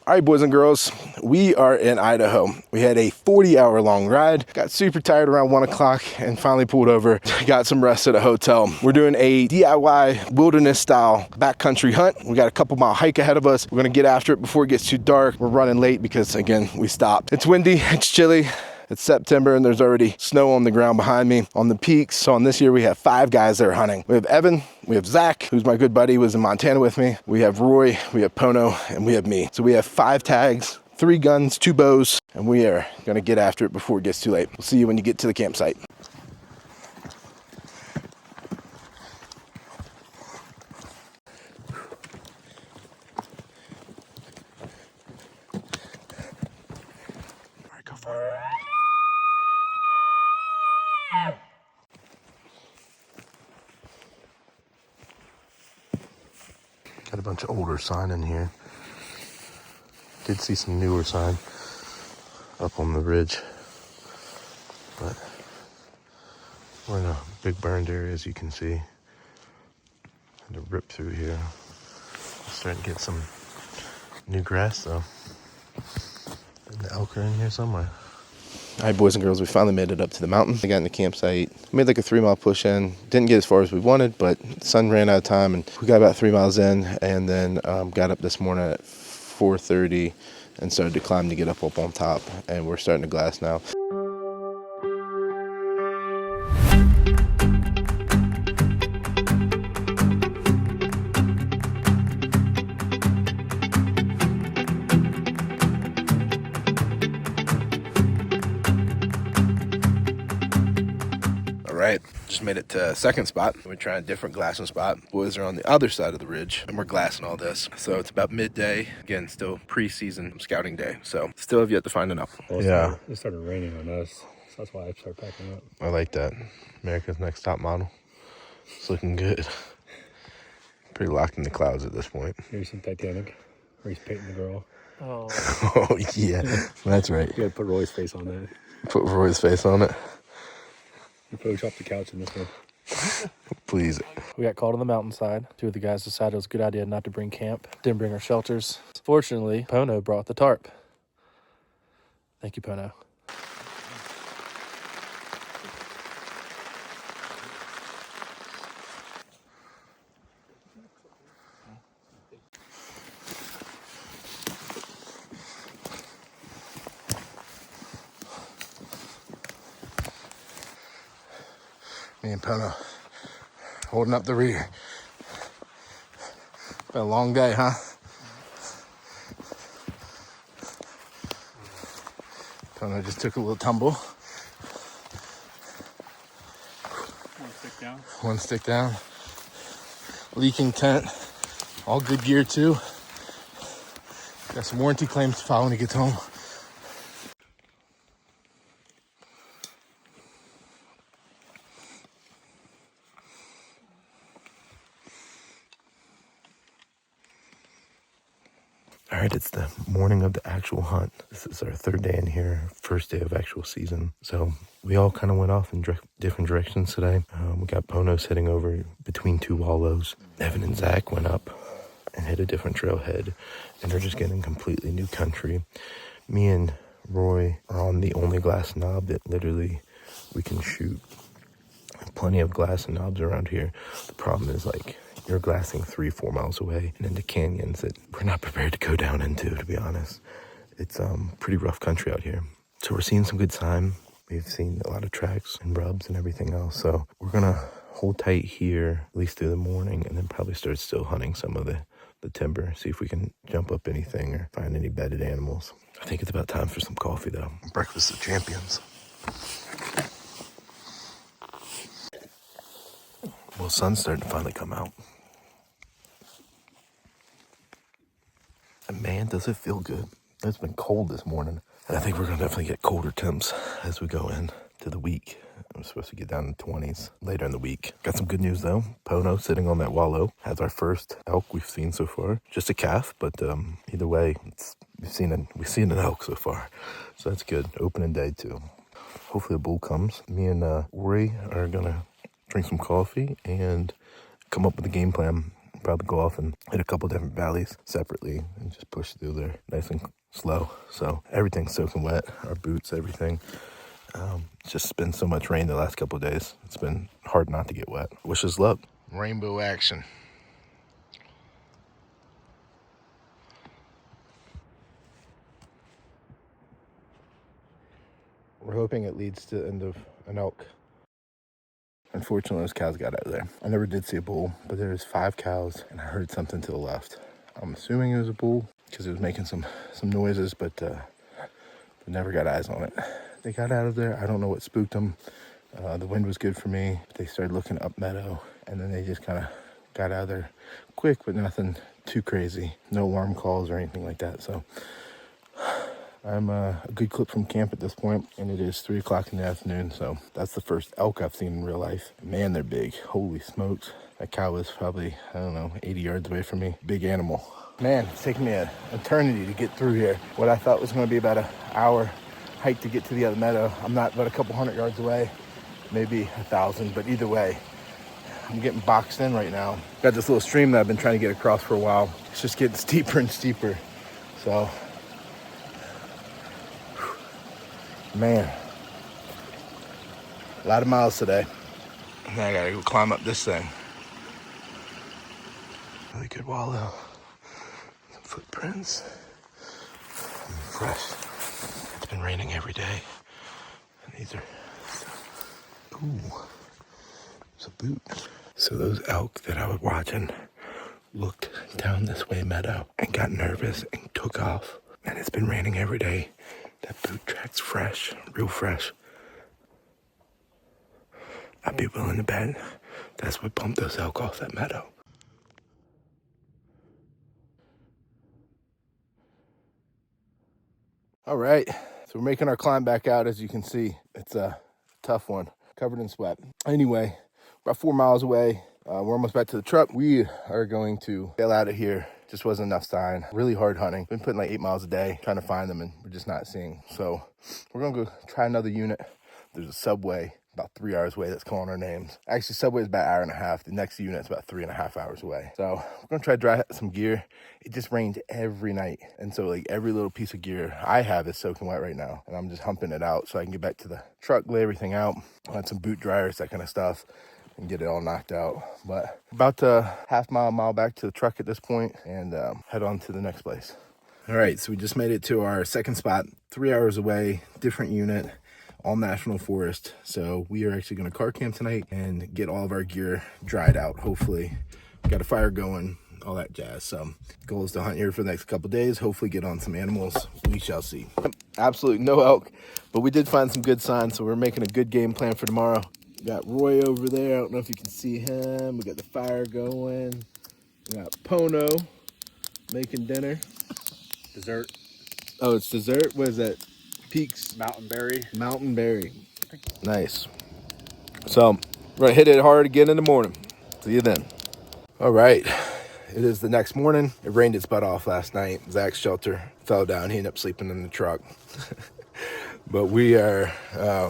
All right, boys and girls, we are in Idaho. We had a 40-hour long ride, got super tired around 1 o'clock and finally pulled over, got some rest at a hotel. We're doing a DIY wilderness style backcountry hunt. We got a couple mile hike ahead of us. We're gonna get after it before it gets too dark. We're running late because again, we stopped. It's windy, it's chilly. It's September and there's already snow on the ground behind me on the peaks. So on this year, we have 5 guys that are hunting. We have Evan, we have Zach, who's my good buddy, was in Montana with me. We have Roy, we have Pono, and we have me. So we have 5 tags, 3 guns, 2 bows, and we are gonna get after it before it gets too late. We'll see you when you get to the campsite. All right, go for it. Got a bunch of older sign in here. Did see some newer sign up on the ridge, but we're in a big burned area, as you can see. Had to rip through here. Starting to get some new grass though. And the elk are in here somewhere. All right, boys and girls, we finally made it up to the mountain. I got in the campsite, made like a 3-mile push in. Didn't get as far as we wanted, but the sun ran out of time and we got about 3 miles in, and then got up this morning at 4:30 and started to climb to get up on top, and we're starting to glass now. Right, just made it to second spot. We're trying a different glassing spot. Boys are on the other side of the ridge and we're glassing all this. So it's about midday. Again, still pre-season scouting day. So still have yet to find an elk. Well, it started raining on us. So that's why I started packing up. I like that. America's Next Top Model. It's looking good. Pretty locked in the clouds at this point. Here's some Titanic. Where he's painting the girl. Oh, oh yeah, that's right. You gotta put Roy's face on that. Put Roy's face on it. You Photoshop the couch in this one. Please. We got called on the mountainside. 2 of the guys decided it was a good idea not to bring camp. Didn't bring our shelters. Fortunately, Pono brought the tarp. Thank you, Pono. Me and Pono holding up the rear. Been a long day, huh? Pono just took a little tumble. One stick down. Leaking tent. All good gear too. Got some warranty claims to file when he gets home. All right, it's the morning of the actual hunt. This is our 3rd day in here, first day of actual season. So we all kind of went off in different directions today. We got Pono sitting over between 2 wallows. Evan and Zach went up and hit a different trailhead, and they're just getting completely new country. Me and Roy are on the only glass knob that literally we can shoot. Plenty of glass and knobs around here. The problem is, like, you're glassing 3-4 miles away and into canyons that we're not prepared to go down into, to be honest. It's pretty rough country out here. So we're seeing some good sign. We've seen a lot of tracks and rubs and everything else. So we're gonna hold tight here, at least through the morning, and then probably start still hunting some of the timber, see if we can jump up anything or find any bedded animals. I think it's about time for some coffee though. Breakfast of champions. Well, sun's starting to finally come out. And man, does it feel good. It's been cold this morning. And I think we're gonna definitely get colder temps as we go in to the week. I'm supposed to get down to 20s later in the week. Got some good news though. Pono sitting on that wallow has our first elk we've seen so far. Just a calf, but either way, we've seen an elk so far. So that's good. Opening day too. Hopefully a bull comes. Me and Rory are gonna drink some coffee and come up with a game plan probably go off and hit a couple different valleys separately and just push through there nice and slow. So everything's soaking wet, our boots, everything. It's just been so much rain the last couple of days. It's been hard not to get wet. Wish us luck. Rainbow action. We're hoping it leads to the end of an elk. Unfortunately, those cows got out of there. I never did see a bull, but there's 5 cows, and I heard something to the left. I'm assuming it was a bull because it was making some noises, but we never got eyes on it. They got out of there. I don't know what spooked them. The wind was good for me. They started looking up meadow, and then they just kind of got out of there quick, but nothing too crazy. No alarm calls or anything like that. So I'm a good clip from camp at this point, and it is 3 o'clock in the afternoon. So that's the first elk I've seen in real life. Man, they're big. Holy smokes. That cow was probably, 80 yards away from me. Big animal. Man, it's taken me an eternity to get through here. What I thought was going to be about an hour hike to get to the other meadow. I'm not but a couple hundred yards away, maybe 1,000, but either way, I'm getting boxed in right now. Got this little stream that I've been trying to get across for a while. It's just getting steeper and steeper. So, man, a lot of miles today. Now I gotta go climb up this thing. Really good wallow. Some footprints. Fresh. It's been raining every day. And these are, ooh, it's a boot. So those elk that I was watching looked down this way meadow and got nervous and took off. And it's been raining every day. That boot track's fresh, real fresh. I'd be willing to bet that's what bumped those elk off that meadow. All right, so we're making our climb back out. As you can see, it's a tough one, covered in sweat. Anyway, about 4 miles away. We're almost back to the truck. We are going to bail out of here. Just wasn't enough sign. Really hard hunting. Been putting like 8 miles a day trying to find them, and we're just not seeing. So we're gonna go try another unit. There's a Subway about 3 hours away that's calling our names. Actually, Subway is about 1.5 hours. The next unit's about 3.5 hours away. So we're gonna try to dry some gear. It just rains every night, and so like every little piece of gear I have is soaking wet right now, and I'm just humping it out so I can get back to the truck, lay everything out, add some boot dryers, that kind of stuff, and get it all knocked out. But about a mile back to the truck at this point, and head on to the next place. All right, so we just made it to our second spot, 3 hours away, different unit, all national forest. So we are actually going to car camp tonight and get all of our gear dried out. Hopefully, we got a fire going, all that jazz. So goal is to hunt here for the next couple days, hopefully get on some animals. We shall see. Absolutely no elk, but we did find some good signs, so we're making a good game plan for tomorrow. We got Roy over there. I don't know if you can see him. We got the fire going. We got Pono making dinner. Dessert. Oh, it's dessert. What is that? Peaks. Mountain berry. Mountain berry. Nice. So we're gonna hit it hard again in the morning. See you then. All right. It is the next morning. It rained its butt off last night. Zach's shelter fell down. He ended up sleeping in the truck. But we are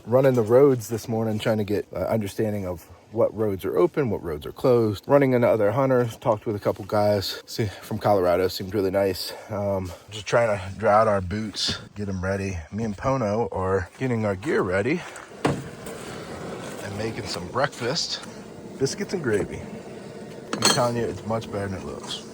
running the roads this morning, trying to get understanding of what roads are open, what roads are closed. Running into other hunters, talked with a couple guys from Colorado, seemed really nice. Just trying to dry out our boots, get them ready. Me and Pono are getting our gear ready and making some breakfast. Biscuits and gravy. I'm telling you, it's much better than it looks.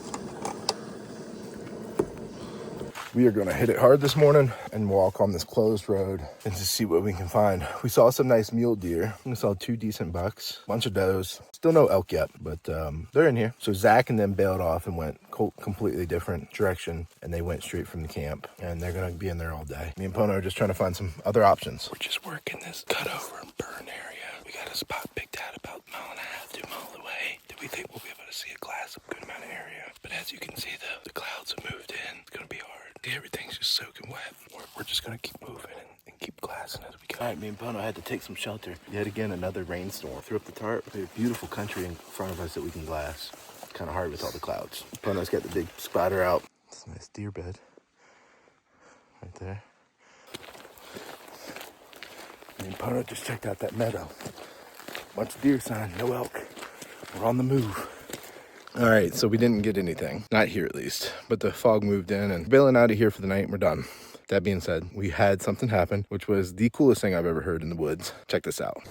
We are going to hit it hard this morning and walk on this closed road and just see what we can find. We saw some nice mule deer. We saw 2 decent bucks, bunch of does. Still no elk yet, but they're in here. So Zach and them bailed off and went completely different direction, and they went straight from the camp, and they're going to be in there all day. Me and Pono are just trying to find some other options. We're just working this cutover and burn area. We got a spot picked out about 1.5 to 2 miles away that we think we'll be able to see a glass of a good amount of area. But as you can see, the clouds have moved in. It's going to be hard. Everything's just soaking wet. We're just going to keep moving and keep glassing as we go. All right, me and Pono had to take some shelter. Yet again, another rainstorm. Threw up the tarp. We have beautiful country in front of us that we can glass. It's kind of hard with all the clouds. Pono's got the big spotter out. It's a nice deer bed right there. Me and Pono just checked out that meadow. Bunch of deer sign, no elk. We're on the move. All right, so we didn't get anything. Not here, at least. But the fog moved in, and we're bailing out of here for the night, and we're done. That being said, we had something happen, which was the coolest thing I've ever heard in the woods. Check this out.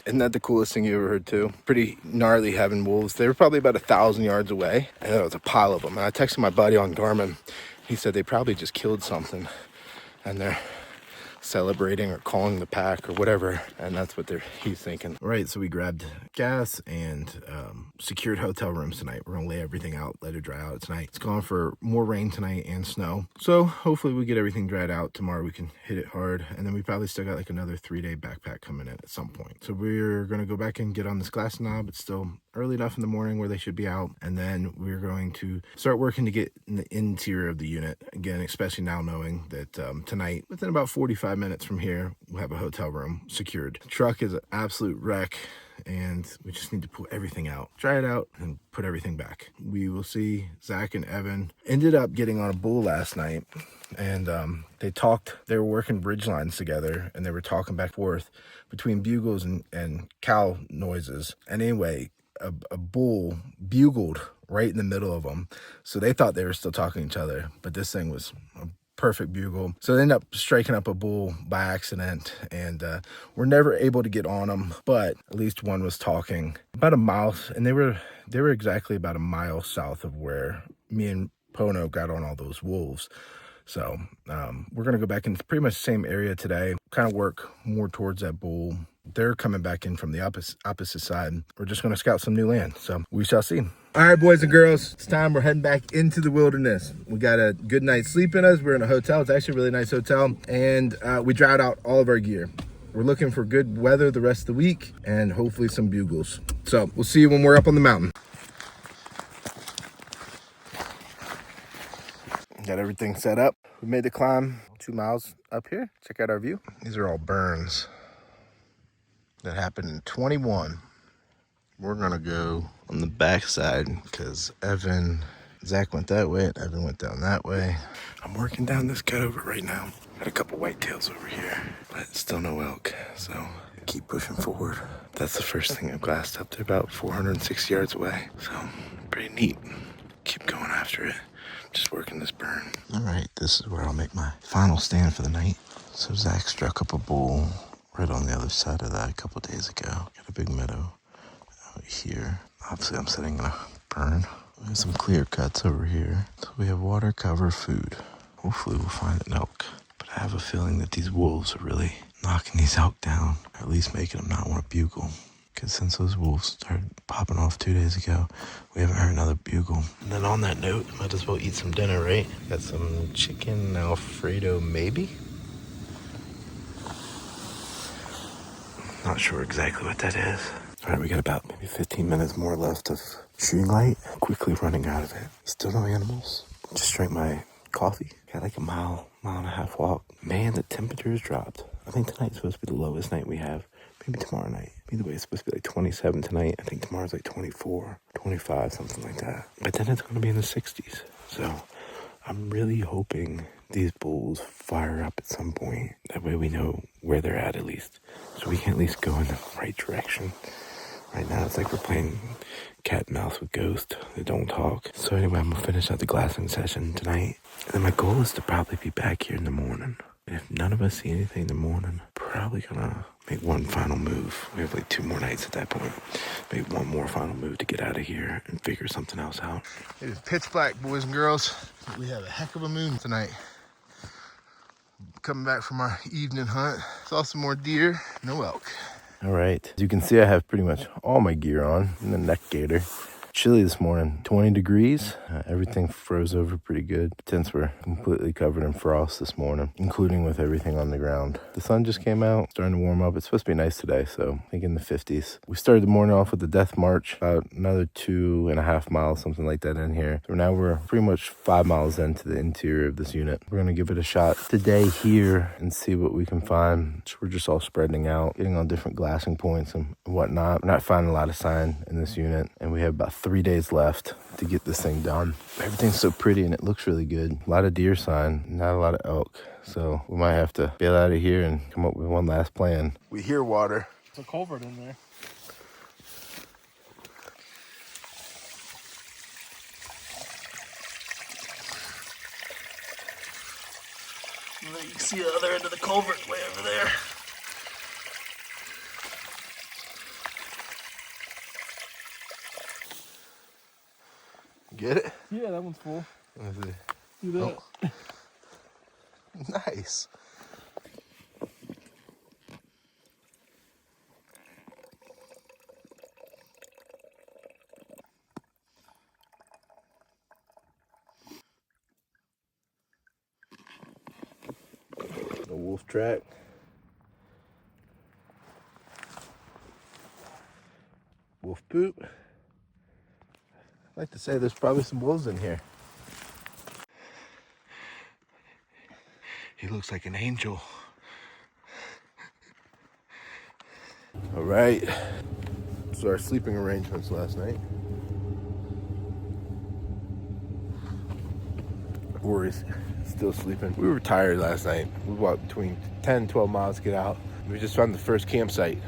Isn't that the coolest thing you ever heard too? Pretty gnarly having wolves. They were probably about 1,000 yards away, and there was a pile of them. And I texted my buddy on Garmin. He said they probably just killed something, and they're celebrating or calling the pack or whatever, and that's what he's thinking. All right, so we grabbed gas and secured hotel rooms tonight. We're gonna lay everything out, let it dry out tonight. It's gone for more rain tonight and snow, so hopefully we get everything dried out. Tomorrow we can hit it hard, and then we probably still got like another 3-day backpack coming in at some point. So we're gonna go back and get on this glass knob. It's still early enough in the morning where they should be out, and then we're going to start working to get in the interior of the unit again, especially now knowing that tonight, within about 45 minutes from here, we'll have a hotel room secured. The truck is an absolute wreck, and we just need to pull everything out, dry it out, and put everything back. We will see. Zach and Evan ended up getting on a bull last night, and they were working bridge lines together, and they were talking back and forth between bugles and cow noises. And anyway, a bull bugled right in the middle of them, so they thought they were still talking to each other, but this thing was a perfect bugle. So they ended up striking up a bull by accident, and we're never able to get on them, but at least one was talking about a mile, and they were exactly about a mile south of where me and Pono got on all those wolves. So we're gonna go back in pretty much the same area today, kind of work more towards that bull. They're coming back in from the opposite side. We're just going to scout some new land, so we shall see. All right, boys and girls, it's time. We're heading back into the wilderness. We got a good night's sleep in us. We're in a hotel. It's actually a really nice hotel, and we dried out all of our gear. We're looking for good weather the rest of the week and hopefully some bugles. So we'll see you when we're up on the mountain. Got everything set up. We made the climb 2 miles up here. Check out our view. These are all burns that happened in 21. We're gonna go on the back side because Zach went that way and Evan went down that way. I'm working down this cutover right now. Got a couple whitetails over here, but still no elk, so keep pushing forward. That's the first thing I've glassed up. They're about 460 yards away, so pretty neat. Keep going after it. Just working this burn. All right, this is where I'll make my final stand for the night. So Zach struck up a bull right on the other side of that a couple days ago. Got a big meadow out here. Obviously, I'm sitting in a burn. We have some clear cuts over here. So we have water, cover, food. Hopefully, we'll find an elk. But I have a feeling that these wolves are really knocking these elk down, or at least making them not want to bugle. Because since those wolves started popping off 2 days ago, we haven't heard another bugle. And then on that note, might as well eat some dinner, right? Got some chicken Alfredo, maybe? Not sure exactly what that is. All right, we got about maybe 15 minutes more left of shooting light. Quickly running out of it. Still no animals. Just drank my coffee. Got like a mile and a half walk. Man, the temperature's dropped. I think tonight's supposed to be the lowest night we have. Maybe tomorrow night. Either way, it's supposed to be like 27 tonight. I think tomorrow's like 24, 25, something like that. But then it's going to be in the 60s. So I'm really hoping these bulls fire up at some point. That way we know where they're at least. So we can at least go in the right direction. Right now it's like we're playing cat and mouse with ghosts that don't talk. So anyway, I'm going to finish out the glassing session tonight. And then my goal is to probably be back here in the morning. And if none of us see anything in the morning, probably going to make one final move. We have like 2 more nights at that point. Make one more final move to get out of here and figure something else out. It is pitch black, boys and girls. We have a heck of a moon tonight. Coming back from our evening hunt. Saw some more deer, no elk. All right, as you can see, I have pretty much all my gear on in the neck gaiter. Chilly this morning, 20 degrees. Everything froze over pretty good. Tents were completely covered in frost this morning, including with everything on the ground. The sun just came out, starting to warm up. It's supposed to be nice today, so I think in the 50s. We started the morning off with the death march, about another 2.5 miles, something like that in here. So now we're pretty much 5 miles into the interior of this unit. We're gonna give it a shot today here and see what we can find. So we're just all spreading out, getting on different glassing points and whatnot. We're not finding a lot of sign in this unit, and we have about 3 days left to get this thing done. Everything's so pretty and it looks really good. A lot of deer sign, not a lot of elk. So we might have to bail out of here and come up with one last plan. We hear water. There's a culvert in there. You can see the other end of the culvert way over there. Get it? Yeah, that one's full. Let me see. See that? Oh. Nice. A wolf track. Wolf poop. I'd like to say there's probably some wolves in here. He looks like an angel. All right. So our sleeping arrangements last night. Rory's still sleeping. We were tired last night. We walked between 10 and 12 miles to get out. We just found the first campsite.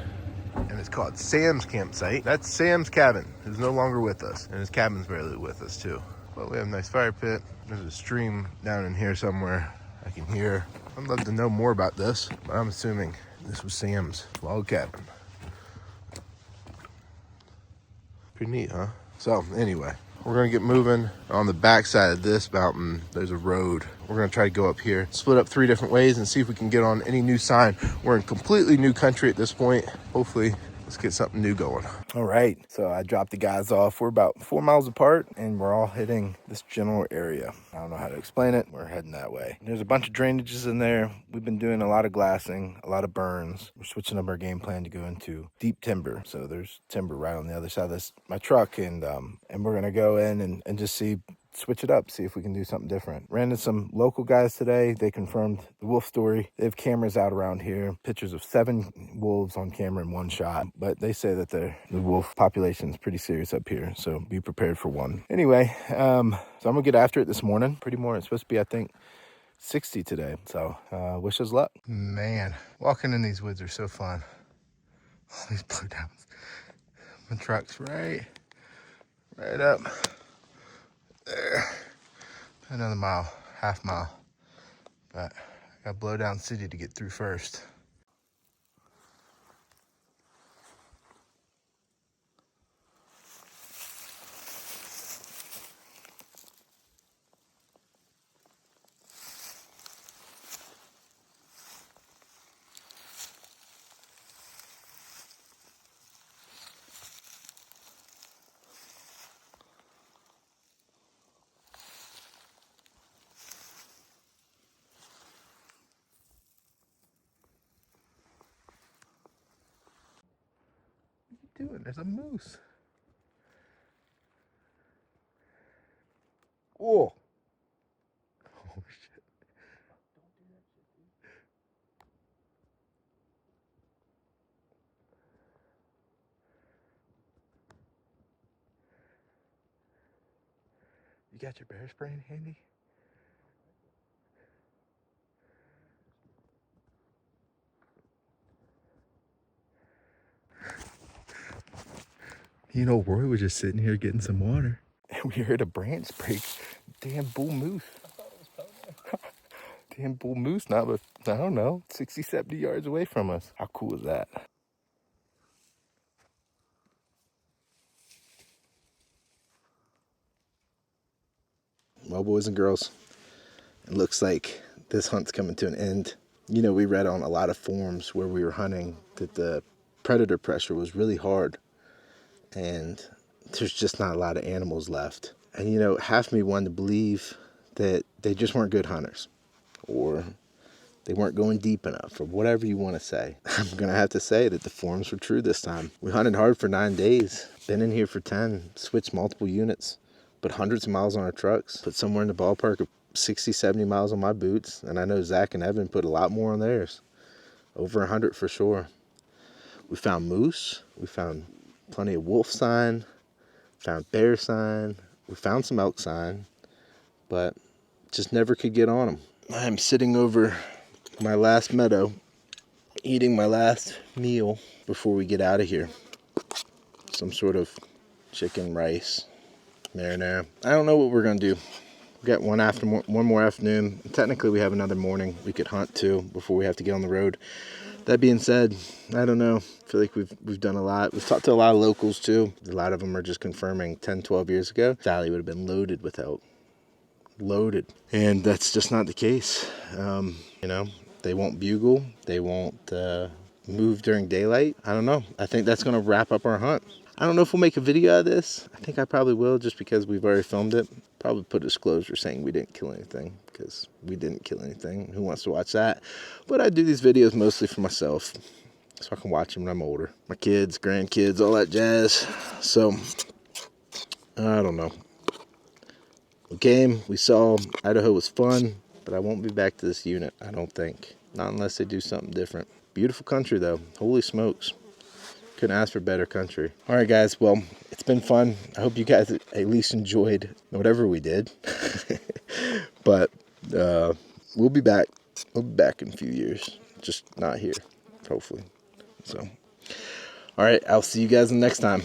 And it's called Sam's campsite. That's Sam's cabin, who's no longer with us. And his cabin's barely with us too. But we have a nice fire pit. There's a stream down in here somewhere I can hear. I'd love to know more about this, but I'm assuming this was Sam's log cabin. Pretty neat, huh? So anyway, we're gonna get moving. On the back side of this mountain, there's a road. We're gonna try to go up here, split up 3 different ways and see if we can get on any new sign. We're in completely new country at this point. Hopefully, let's get something new going. All right, so I dropped the guys off. We're about 4 miles apart and we're all hitting this general area. I don't know how to explain it. We're heading that way. There's a bunch of drainages in there. We've been doing a lot of glassing, a lot of burns. We're switching up our game plan to go into deep timber. So there's timber right on the other side of my truck, and we're gonna go in and just switch it up, see if we can do something different. Ran into some local guys today. They confirmed the wolf story. They have cameras out around here, pictures of 7 wolves on camera in one shot, but they say that the wolf population is pretty serious up here, so be prepared for one. Anyway, so I'm gonna get after it this morning. Pretty more, it's supposed to be, I think, 60 today, so wish us luck. Man, walking in these woods are so fun. All these blowdowns. My truck's right up there. Another mile, half mile, but I got Blowdown City to get through first. Doing? There's a moose. Oh. Oh shit. You got your bear spray handy? You know, Roy was just sitting here getting some water, and we heard a branch break. Damn bull moose. I thought it was Pono. Damn bull moose, not but I don't know, 60, 70 yards away from us. How cool is that? Well, boys and girls, it looks like this hunt's coming to an end. You know, we read on a lot of forums where we were hunting that the predator pressure was really hard, and there's just not a lot of animals left. And you know, half me wanted to believe that they just weren't good hunters, or they weren't going deep enough, or whatever you want to say. I'm gonna have to say that the forums were true this time. We hunted hard for 9 days, been in here for 10, switched multiple units, put hundreds of miles on our trucks, put somewhere in the ballpark of 60, 70 miles on my boots, and I know Zach and Evan put a lot more on theirs. Over 100 for sure. We found moose, we found plenty of wolf sign, found bear sign, we found some elk sign, but just never could get on them. I'm sitting over my last meadow, eating my last meal before we get out of here. Some sort of chicken rice marinara. I don't know what we're gonna do. We got one more afternoon. Technically, we have another morning we could hunt too before we have to get on the road. That being said, I don't know. I feel like we've done a lot. We've talked to a lot of locals too. A lot of them are just confirming 10, 12 years ago, Valley would have been loaded with elk. Loaded. And that's just not the case. You know, they won't bugle. They won't move during daylight. I don't know. I think that's going to wrap up our hunt. I don't know if we'll make a video of this. I think I probably will, just because we've already filmed it. Probably put a disclosure saying we didn't kill anything, because we didn't kill anything. Who wants to watch that? But I do these videos mostly for myself, so I can watch them when I'm older. My kids, grandkids, all that jazz. So, I don't know. We came, we saw, Idaho was fun, but I won't be back to this unit, I don't think. Not unless they do something different. Beautiful country though, holy smokes. Couldn't ask for better country. All right, guys, well, it's been fun. I hope you guys at least enjoyed whatever we did. But we'll be back. We'll be back in a few years. Just not here, hopefully. So, all right, I'll see you guys next time.